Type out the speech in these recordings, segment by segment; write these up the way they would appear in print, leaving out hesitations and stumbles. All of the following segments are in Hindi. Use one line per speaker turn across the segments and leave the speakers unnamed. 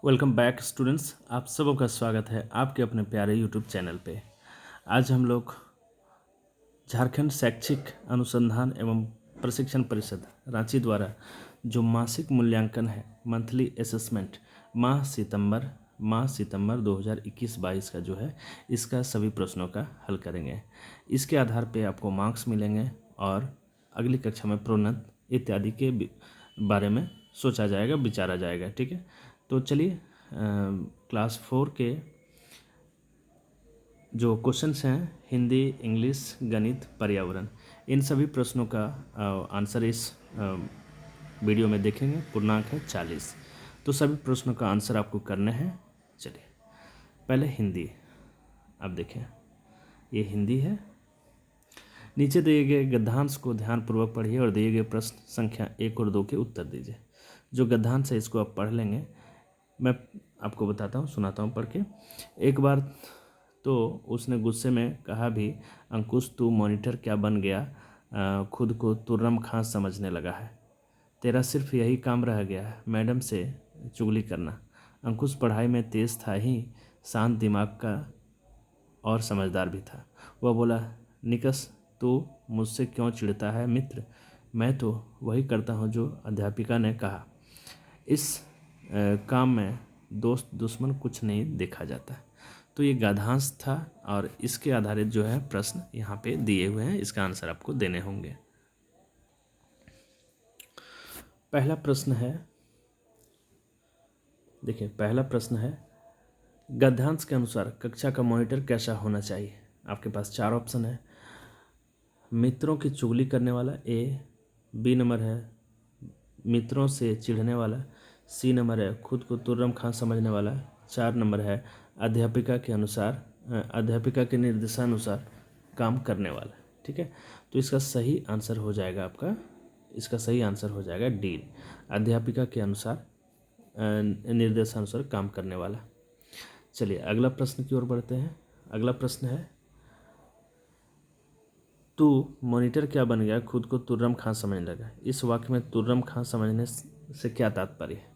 वेलकम बैक स्टूडेंट्स, आप सबों का स्वागत है आपके अपने प्यारे यूट्यूब चैनल पे। आज हम लोग झारखंड शैक्षिक अनुसंधान एवं प्रशिक्षण परिषद रांची द्वारा जो मासिक मूल्यांकन है, मंथली असेसमेंट माह सितंबर 2021-22 का जो है, इसका सभी प्रश्नों का हल करेंगे। इसके आधार पे आपको मार्क्स मिलेंगे और अगली कक्षा में प्रोन्नत इत्यादि के बारे में सोचा जाएगा, विचारा जाएगा। ठीक है, तो चलिए क्लास 4 के जो क्वेश्चंस हैं, हिंदी, इंग्लिश, गणित, पर्यावरण, इन सभी प्रश्नों का आंसर इस वीडियो में देखेंगे। पूर्णांक है 40। तो सभी प्रश्नों का आंसर आपको करने हैं। चलिए पहले हिंदी। अब देखें, ये हिंदी है। नीचे दिए गए गद्यांश को ध्यानपूर्वक पढ़िए और दिए गए प्रश्न संख्या 1 और 2 के उत्तर दीजिए। जो गद्यांश है इसको आप पढ़ लेंगे, मैं आपको बताता हूँ, सुनाता हूँ पढ़ के। एक बार तो उसने गुस्से में कहा भी, अंकुश तू मॉनिटर क्या बन गया, खुद को तुर्रम खां समझने लगा है। तेरा सिर्फ यही काम रह गया है, मैडम से चुगली करना। अंकुश पढ़ाई में तेज था ही, शांत दिमाग का और समझदार भी था। वह बोला, निकस तू मुझसे क्यों चिढ़ता है मित्र, मैं तो वही करता हूँ जो अध्यापिका ने कहा। इस काम में दोस्त दुश्मन कुछ नहीं देखा जाता। तो ये गद्यांश था और इसके आधारित जो है प्रश्न यहाँ पे दिए हुए हैं, इसका आंसर आपको देने होंगे। पहला प्रश्न है, देखिए पहला प्रश्न है, गद्यांश के अनुसार कक्षा का मॉनिटर कैसा होना चाहिए। आपके पास 4 ऑप्शन है। मित्रों की चुगली करने वाला ए, बी नंबर है मित्रों से चिढ़ने वाला, सी नंबर है खुद को तुर्रम खां समझने वाला, 4 नंबर है अध्यापिका के निर्देशानुसार काम करने वाला। ठीक है, तो इसका सही आंसर हो जाएगा आपका, इसका सही आंसर हो जाएगा डी, अध्यापिका के अनुसार निर्देशानुसार काम करने वाला। चलिए अगला प्रश्न की ओर बढ़ते हैं। अगला प्रश्न है, तू मॉनिटर क्या बन गया, खुद को तुर्रम खां समझने लगा। इस वाक्य में तुर्रम खां समझने से क्या तात्पर्य है।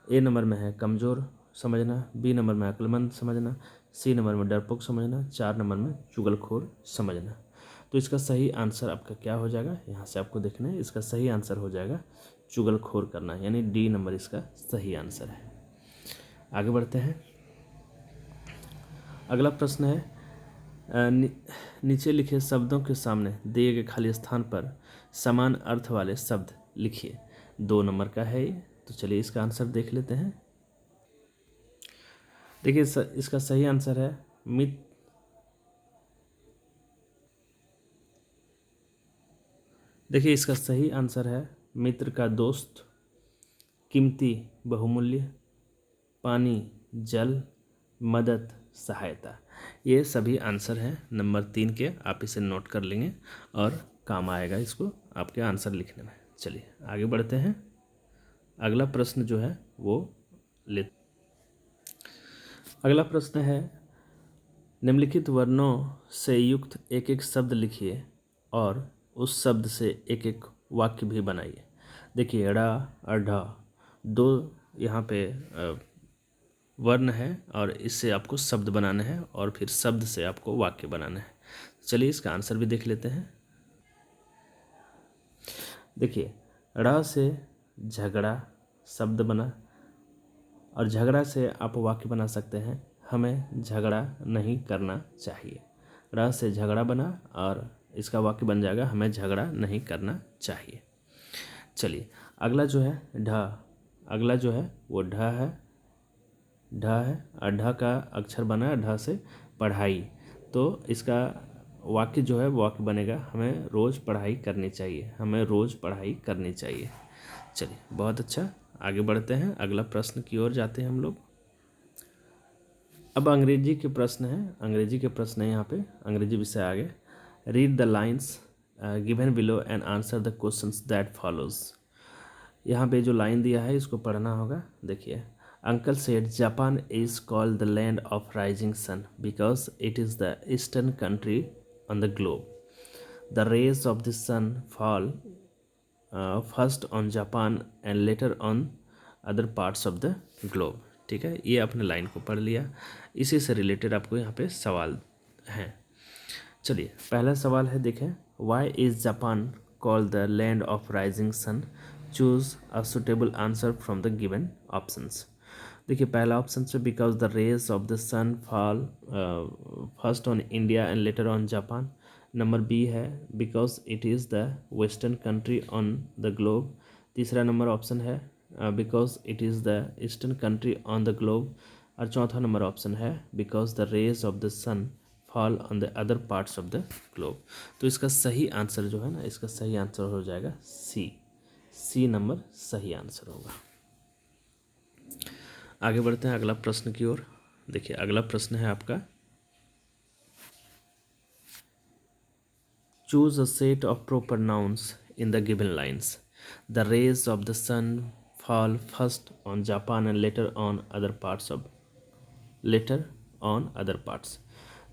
ए नंबर में है कमज़ोर समझना, बी नंबर में अक्लमंद समझना, सी नंबर में डरपोक समझना, 4 नंबर में चुगलखोर समझना। तो इसका सही आंसर आपका क्या हो जाएगा, यहाँ से आपको देखना है। इसका सही आंसर हो जाएगा चुगलखोर करना, यानी डी नंबर इसका सही आंसर है। आगे बढ़ते हैं। अगला प्रश्न है, नीचे लिखे शब्दों के सामने दिए गए खाली स्थान पर समान अर्थ वाले शब्द लिखिए। 2 नंबर का है ये, तो चलिए इसका आंसर देख लेते हैं। देखिए इसका सही आंसर है देखिए इसका सही आंसर है मित्र का दोस्त, कीमती बहुमूल्य, पानी जल, मदद सहायता। ये सभी आंसर हैं नंबर 3 के। आप इसे नोट कर लेंगे और काम आएगा इसको आपके आंसर लिखने में। चलिए आगे बढ़ते हैं। अगला प्रश्न जो है वो अगला प्रश्न है, निम्नलिखित वर्णों से युक्त एक एक शब्द लिखिए और उस शब्द से एक एक वाक्य भी बनाइए। देखिए ड़ा और ढ, 2 यहाँ पे वर्ण है और इससे आपको शब्द बनाने हैं और फिर शब्द से आपको वाक्य बनाना है। चलिए इसका आंसर भी देख लेते हैं। देखिए ड़ से झगड़ा शब्द बना और झगड़ा से आप वाक्य बना सकते हैं, हमें झगड़ा नहीं करना चाहिए। ड़ से झगड़ा बना और इसका वाक्य बन जाएगा, हमें झगड़ा नहीं करना चाहिए। चलिए अगला जो है ढ, अगला जो है वो ढ है और ढ का अक्षर बना है ढ से पढ़ाई। तो इसका वाक्य जो है वाक्य बनेगा, हमें रोज़ पढ़ाई करनी चाहिए, हमें रोज़ पढ़ाई करनी चाहिए। चलिए बहुत अच्छा, आगे बढ़ते हैं। अगला प्रश्न की ओर जाते हैं हम लोग। अब अंग्रेजी के प्रश्न हैं, अंग्रेजी के प्रश्न हैं यहाँ पे, अंग्रेजी विषय आगे। Read the lines given below and answer the questions that follows. यहाँ पे जो लाइन दिया है इसको पढ़ना होगा। देखिए, uncle said Japan is called the land of rising sun because it is the eastern country on the globe. The rays of the sun fall first on Japan and later on other parts of the globe. ठीक है, ये आपने लाइन को पढ़ लिया। इसी से रिलेटेड आपको यहाँ पे सवाल हैं। चलिए पहला सवाल है, देखें, why is Japan called the land of rising sun? Choose a suitable answer from the given options. देखिए पहला ऑप्शन है because the rays of the sun fall first on India and later on Japan. Number B है because it is the western country on the globe. तीसरा नंबर ऑप्शन है because it is the eastern country on the globe. और चौथा नंबर ऑप्शन है because the rays of the sun fall on the other parts of the globe. तो इसका सही आंसर जो है ना, इसका सही आंसर हो जाएगा सी नंबर सही आंसर होगा। आगे बढ़ते हैं अगला प्रश्न की ओर। देखिए अगला प्रश्न है आपका, choose a set of proper nouns in the given lines. The rays of the sun fall first on Japan and later on other parts.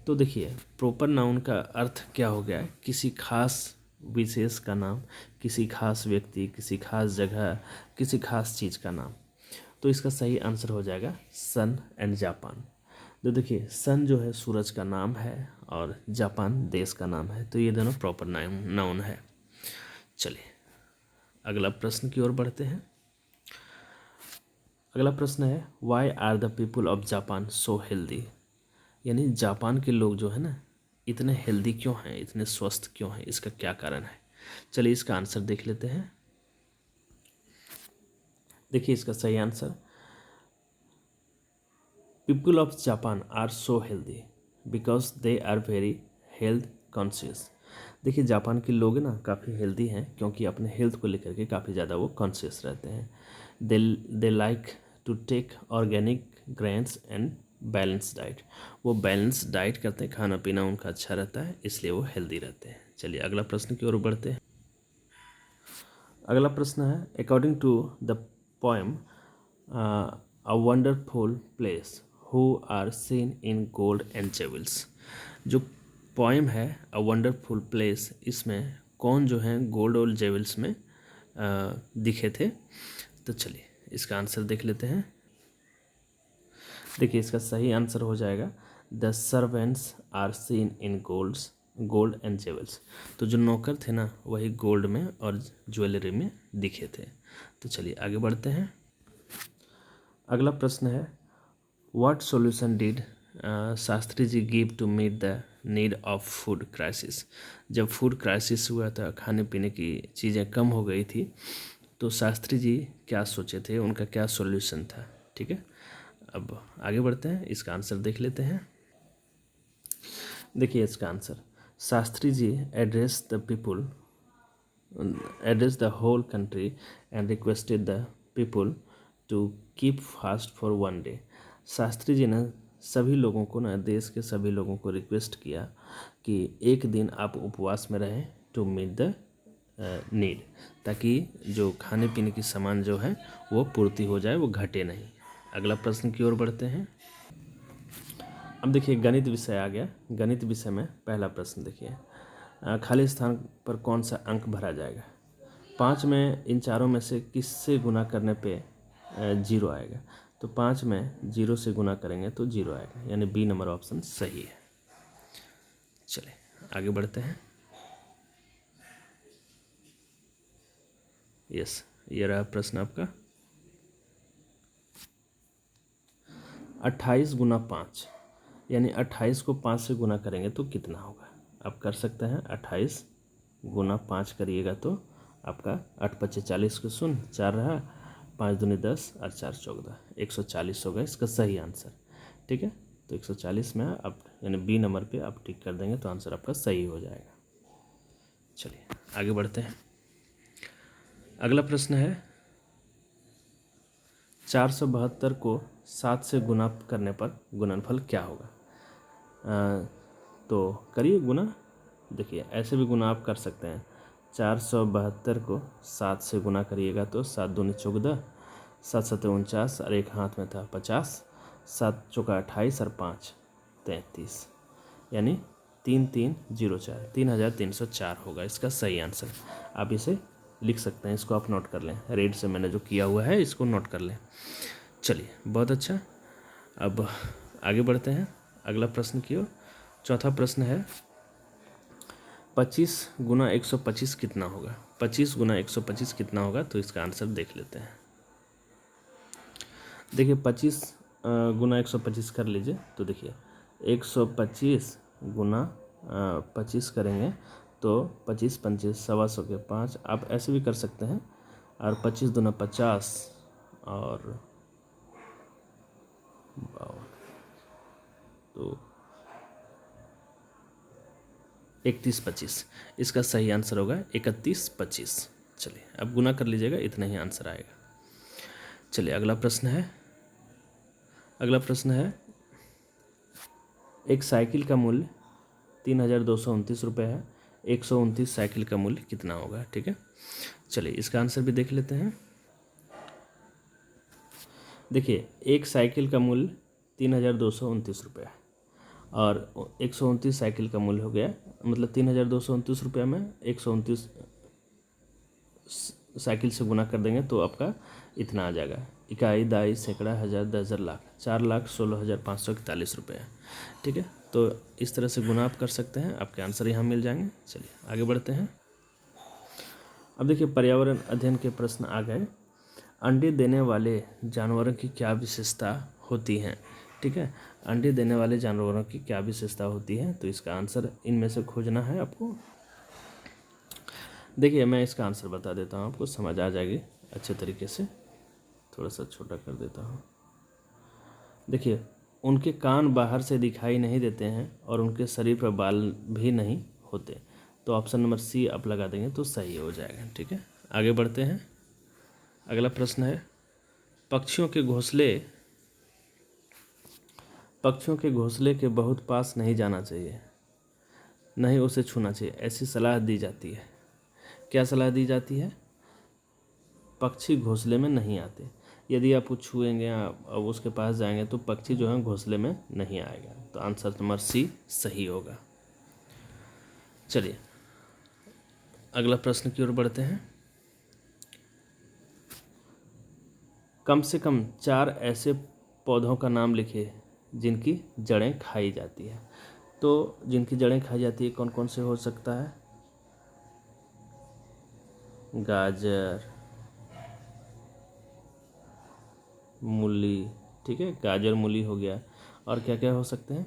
तो देखिए प्रॉपर नाउन का अर्थ क्या हो गया है, किसी खास विशेष का नाम, किसी खास व्यक्ति, किसी खास जगह, किसी खास चीज़ का नाम। तो इसका सही आंसर हो जाएगा सन एंड जापान। तो देखिए सन जो है सूरज का नाम है और जापान देश का नाम है, तो ये दोनों प्रॉपर नाउन है। चलिए अगला प्रश्न की ओर बढ़ते हैं। अगला प्रश्न है, why are the people of Japan so healthy? यानी जापान के लोग जो है ना इतने हेल्दी क्यों हैं, इतने स्वस्थ क्यों हैं, इसका क्या कारण है? चलिए इसका आंसर देख लेते हैं। देखिए इसका सही answer, people of Japan are so healthy because they are very health conscious. देखिए जापान के लोग ना काफ़ी हेल्दी हैं क्योंकि अपने हेल्थ को लेकर के काफ़ी ज़्यादा वो कॉन्शियस रहते हैं। They like to take organic grains and balance diet. वो बैलेंस डाइट करते हैं, खाना पीना उनका अच्छा रहता है, इसलिए वो हेल्दी रहते हैं। चलिए अगला प्रश्न की ओर बढ़ते हैं। अगला प्रश्न है, according to the poem a wonderful place who are seen in gold and jewels. जो पोएम है अ वंडरफुल प्लेस, इसमें कौन जो है गोल्ड और जेवल्स में दिखे थे? तो चलिए इसका आंसर देख लेते हैं। देखिए इसका सही आंसर हो जाएगा, the servants are seen in gold and jewels. तो जो नौकर थे ना वही गोल्ड में और ज्वेलरी में दिखे थे। तो चलिए आगे बढ़ते हैं। अगला प्रश्न है, what solution did Shastri ji give to meet the need of food crisis? जब फूड क्राइसिस हुआ था, खाने पीने की चीज़ें कम हो गई थी, तो शास्त्री जी क्या सोचे थे, उनका क्या सॉल्यूशन था? ठीक है, अब आगे बढ़ते हैं, इसका आंसर देख लेते हैं। देखिए इसका answer, Shastri ji address the whole country and requested the people to keep fast for one day. Shastri ji ने सभी लोगों को ना, देश के सभी लोगों को रिक्वेस्ट किया कि एक दिन आप उपवास में रहें, टू मीट द नीड, ताकि जो खाने पीने की सामान जो है वो पूर्ति हो जाए, वो घटे नहीं। अगला प्रश्न की ओर बढ़ते हैं। अब देखिए गणित विषय आ गया। गणित विषय में पहला प्रश्न देखिए, खाली स्थान पर कौन सा अंक भरा जाएगा? 5 में इन चारों में से किससे गुना करने पे 0 आएगा? तो 5 में 0 से गुना करेंगे तो 0 आएगा, यानी बी नंबर ऑप्शन सही है। चलिए आगे बढ़ते हैं। यस, ये रहा प्रश्न आपका। 28 गुना 5, यानी 28 को 5 से गुना करेंगे तो कितना होगा? आप कर सकते हैं, 28 गुना 5 करिएगा तो आपका 8 × 5 = 40 को 0 4 रहा, 5 दूनी 10 और 4 14, 140 होगा इसका सही आंसर। ठीक है, तो 140 में आप यानी बी नंबर पे आप टिक कर देंगे तो आंसर आपका सही हो जाएगा। चलिए आगे बढ़ते हैं। अगला प्रश्न है, 472 को 7 से गुना करने पर गुणनफल क्या होगा? तो करिए गुना। देखिए ऐसे भी गुना आप कर सकते हैं, 472 को 7 से गुना करिएगा तो 7 दूनी 14, 7 7 49 और एक हाथ में था 50, 7 चौका 28 और 5 33, यानी 3304 3304 होगा इसका सही आंसर। आप इसे लिख सकते हैं, इसको आप नोट कर लें, रेड से मैंने जो किया हुआ है इसको नोट कर लें। चलिए बहुत अच्छा। अब आगे बढ़ते हैं अगला प्रश्न की ओर। चौथा प्रश्न है 25 गुना 125 कितना होगा। 25 गुना 125 कितना होगा, तो इसका आंसर देख लेते हैं। देखिए 25 गुना 125 कर लीजिए, तो देखिए 125 गुना 25 करेंगे तो 25 25 125 के 5, आप ऐसे भी कर सकते हैं। और 25 दूना 50 और 52, तो 31 25, इसका सही आंसर होगा 31 25। चलिए अब गुना कर लीजिएगा, इतना ही आंसर आएगा। चलिए अगला प्रश्न है। अगला प्रश्न है एक साइकिल का मूल्य 3229 रुपये है। 129 साइकिल का मूल्य कितना होगा, ठीक है। चलिए इसका आंसर भी देख लेते हैं। देखिए एक साइकिल का मूल्य 3229 रुपये है और 129 साइकिल का मूल्य हो गया, मतलब 3229 रुपये में 129 साइकिल से गुना कर देंगे तो आपका इतना आ जाएगा। इकाई, दाई, सैकड़ा, हज़ार, 10,000, लाख, 4,16,541 रुपये है, ठीक है। तो इस तरह से गुना आप कर सकते हैं, आपके आंसर यहाँ मिल जाएंगे। चलिए आगे बढ़ते हैं। अब देखिए पर्यावरण अध्ययन के प्रश्न आ गए। अंडे देने वाले जानवरों की क्या विशेषता होती हैं, ठीक है। अंडे देने वाले जानवरों की क्या विशेषता होती है, तो इसका आंसर इनमें से खोजना है आपको। देखिए मैं इसका आंसर बता देता हूँ, आपको समझ आ जाएगी अच्छे तरीके से। थोड़ा सा छोटा कर देता हूँ। देखिए उनके कान बाहर से दिखाई नहीं देते हैं और उनके शरीर पर बाल भी नहीं होते, तो ऑप्शन नंबर सी आप लगा देंगे तो सही हो जाएगा, ठीक है। आगे बढ़ते हैं। अगला प्रश्न है पक्षियों के घोंसले के बहुत पास नहीं जाना चाहिए, नहीं उसे छूना चाहिए, ऐसी सलाह दी जाती है। क्या सलाह दी जाती है? पक्षी घोंसले में नहीं आते। यदि आप छुएंगे और उसके पास जाएंगे तो पक्षी जो है घोंसले में नहीं आएगा, तो आंसर नंबर सी सही होगा। चलिए अगला प्रश्न की ओर बढ़ते हैं। कम से कम 4 ऐसे पौधों का नाम लिखिए जिनकी जड़ें खाई जाती है। तो जिनकी जड़ें खाई जाती है कौन कौन से हो सकता है? गाजर, मूली, ठीक है, गाजर मूली हो गया। और क्या क्या हो सकते हैं?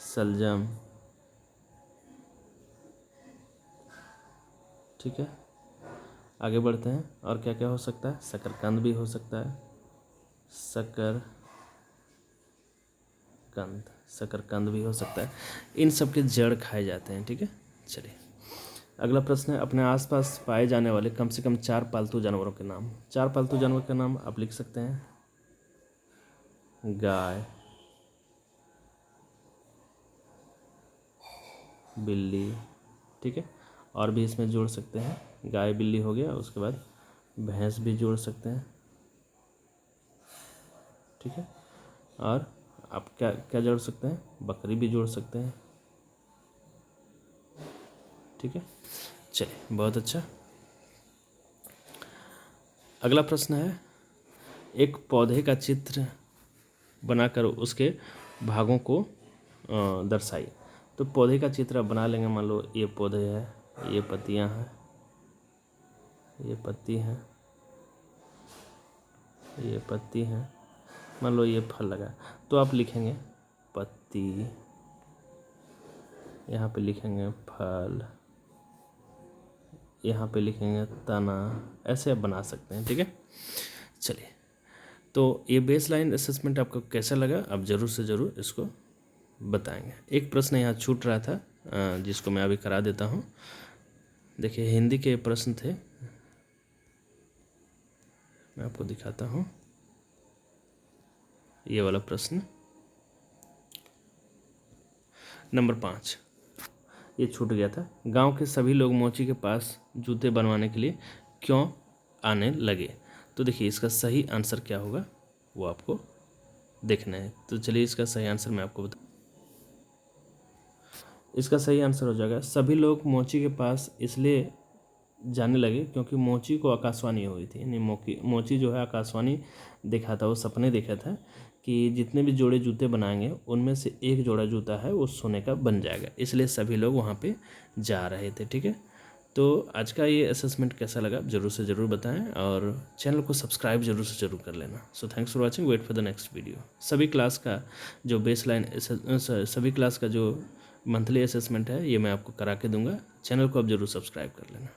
शलजम, ठीक है। आगे बढ़ते हैं। और क्या क्या हो सकता है? शकरकंद भी हो सकता है, शकरकंद भी हो सकता है। इन सब के जड़ खाए जाते हैं, ठीक है। चलिए अगला प्रश्न है अपने आसपास पाए जाने वाले कम से कम 4 पालतू जानवरों के नाम। 4 पालतू जानवर के नाम आप लिख सकते हैं। गाय, बिल्ली, ठीक है। और भी इसमें जोड़ सकते हैं, गाय बिल्ली हो गया, उसके बाद भैंस भी जोड़ सकते हैं, ठीक है। और आप क्या क्या जोड़ सकते हैं? बकरी भी जोड़ सकते हैं, ठीक है। चलिए बहुत अच्छा। अगला प्रश्न है एक पौधे का चित्र बनाकर उसके भागों को दर्शाइए। तो पौधे का चित्र आप बना लेंगे। मान लो ये पौधे है, ये पत्तियां हैं, ये पत्ती हैं, ये पत्ती हैं, मान लो ये फल लगा, तो आप लिखेंगे पत्ती, यहाँ पे लिखेंगे फल, यहाँ पे लिखेंगे तना, ऐसे आप बना सकते हैं, ठीक है। चलिए तो ये बेस लाइन असेसमेंट आपको कैसा लगा, आप ज़रूर से ज़रूर इसको बताएंगे। एक प्रश्न यहाँ छूट रहा था जिसको मैं अभी करा देता हूँ। देखिए हिंदी के प्रश्न थे, मैं आपको दिखाता हूँ। ये वाला प्रश्न नंबर 5 ये छूट गया था। गांव के सभी लोग मोची के पास जूते बनवाने के लिए क्यों आने लगे? तो देखिए इसका सही आंसर क्या होगा वो आपको देखना है। तो चलिए इसका सही आंसर मैं आपको बता, इसका सही आंसर हो जाएगा सभी लोग मोची के पास इसलिए जाने लगे क्योंकि मोची को आकाशवाणी हुई थी। यानी मोची जो है आकाशवाणी देखा था, वो सपने देखा था कि जितने भी जोड़े जूते बनाएंगे उनमें से एक जोड़ा जूता है वो सोने का बन जाएगा, इसलिए सभी लोग वहाँ पे जा रहे थे। ठीक है, तो आज का ये असेसमेंट कैसा लगा ज़रूर से ज़रूर बताएं और चैनल को सब्सक्राइब ज़रूर से ज़रूर कर लेना। So thanks for watching, wait for the next video. सभी क्लास का जो बेसलाइन सभी क्लास का जो मंथली असेसमेंट है ये मैं आपको करा के दूंगा, चैनल को आप ज़रूर सब्सक्राइब कर लेना।